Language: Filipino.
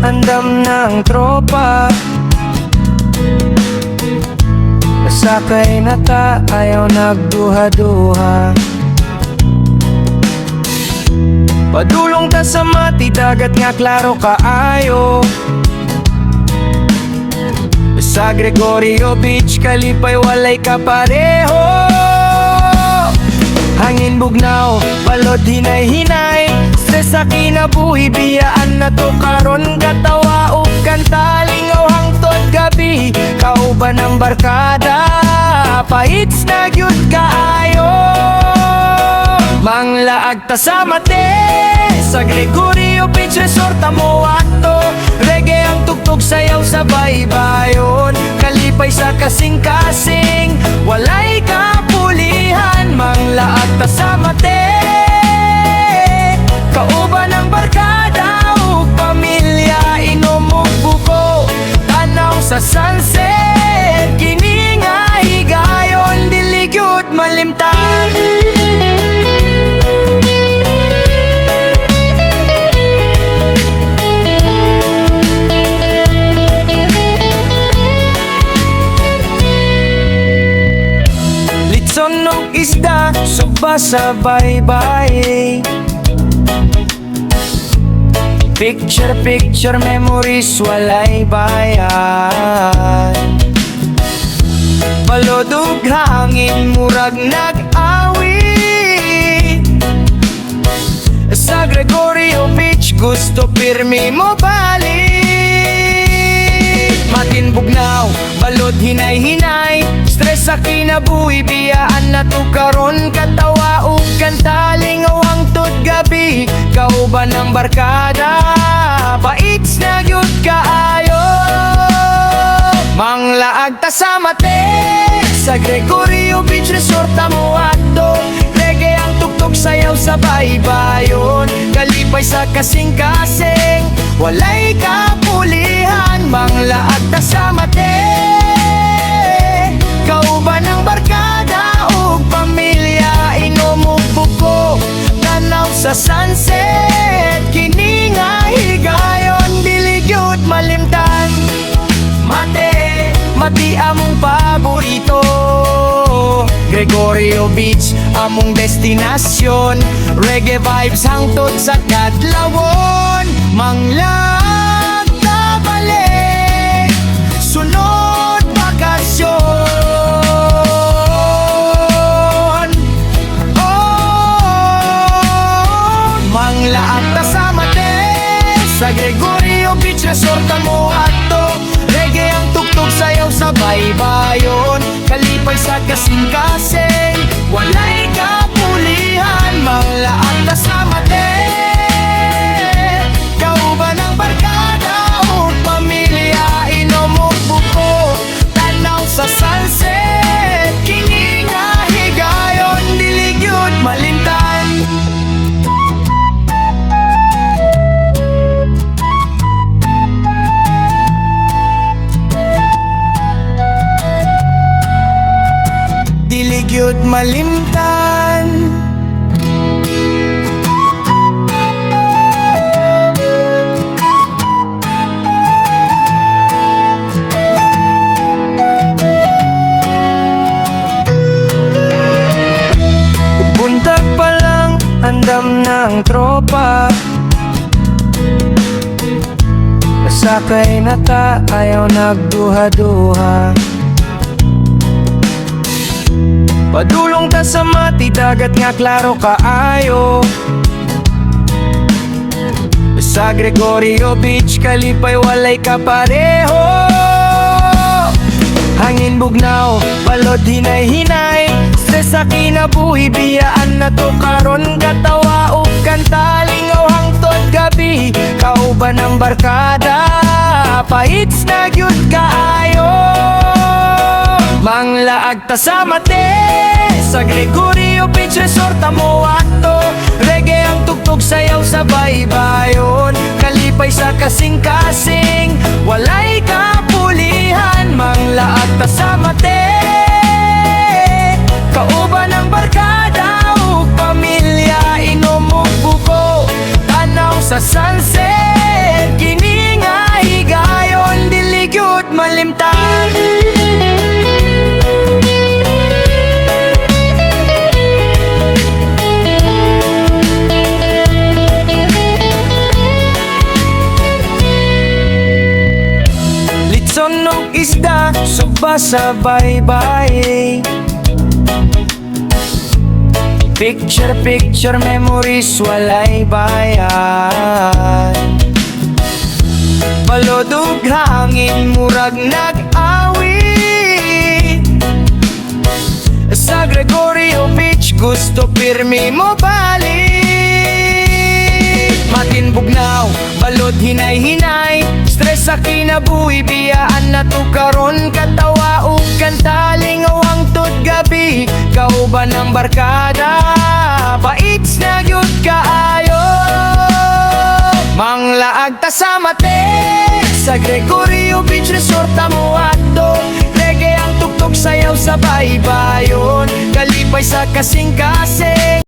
andam ng tropa. Sakay na ta, ayaw nagduha-duha. Padulong ta sa mati, dagat nga klaro kaayo. Sa Gregorio Beach, kalipay walay kapareho. Hangin bugnaw, balod hinay-hinay. Stress sa kinabuhi, biyaan na to karon. Katawa o kanta, lingaw hangtod gabi. Kauban ng barkada, pahits na gyud kaayo. Manglaag ta sa mate, sa Gregorio Beach Resort amo ato. Reggae ang tugtog, sayaw sa baybayon. Kalipay sa kasing-kasing, walay kapulihan. Manglaag ta sa mate, kauban ng barkada ug pamilya. Inom ug buko, tanaw sa sunset. Kini nga higayon, dili gyud malimtan. Litson isda, suba sa baybay. Picture memories, walay bayad. Balodog hangin, murag nag-awit. Sa Gregorio Beach, gusto pirmi mo balik. Matin bugnaw, balod hinay-hinay. Stress sa kinabuhi, biyaan na to karon. Katawa o kanta, lingaw hangtod gabi. Kauban ng barkada, paits na gyud kaayo. Manglaag ta sa mate, sa Gregorio Beach Resort amo ato. Reggae ang tugtog, sayaw sa baybayon. Kalipay sa kasing-kasing, walay kapulihan. Manglaag ta sa mate, kauban ng barkada ug pamilya. Inom ug buko, tanaw sa sunset. Kini nga higayon, dili gyud malimtan. Mati among paborito. Gregorio Beach among destinasyon. Reggae vibes hangtod sa kadlawon. Manglag ta balik, sunod bakasyon. Oh, manglaag ta sa mate, sa Gregorio Beach Resort amo ato. Reggae ang tugtog, sayaw sa baybayon. Kalipay sa kasing-kasing, walay kapulihan. Manglaag ta sa mate, kauban ng barkada ug pamilya. Inom ug buko, tanaw sa sunset. Kini nga higayon, dili gyud malimtan. Dili gyud malimtan. Buntag pa lang, andam ng tropa. Sakay na ta, ayaw nagduha-duha. Padulong ta sa mati, dagat nga klaro kaayo. Sa Gregorio Beach, kalipay walay kapareho. Hangin bugnaw, balod hinay-hinay. Stress sa kinabuhi, biyaan na to karon. Katawa o kanta, lingaw hangtod gabi. Kauban ng barkada, pahits na gyud kaayo. Manglaag ta sa mate, sa Gregorio Beach Resort amo ato. Reggae ang tugtog, sayaw sa baybayon. Kalipay sa kasing-kasing, walay kapulihan. Manglaag ta sa mate, kauban ng barkada ug pamilya. Inom ug buko, tanaw sa sunset. Kini nga kalimtan. Litson og isda, suba sa baybay. Picture, picture, memories, walay bayad. Balodog hangin, murag nag-awit. Sa Gregorio Beach, gusto pirmi mo balik. Matinbog now, balod hinay-hinay. Stress sa kinabuhi, biyaan na to karon. Katawa o kantaling awang tod gabi. Kauban ng barkada, paits na gyud kaayo. Manglaag ta sa mate, sa Gregorio Beach Resort mo ato. Reggae ang tugtog, sayaw sa baybayon, kalipay sa kasing-kasing.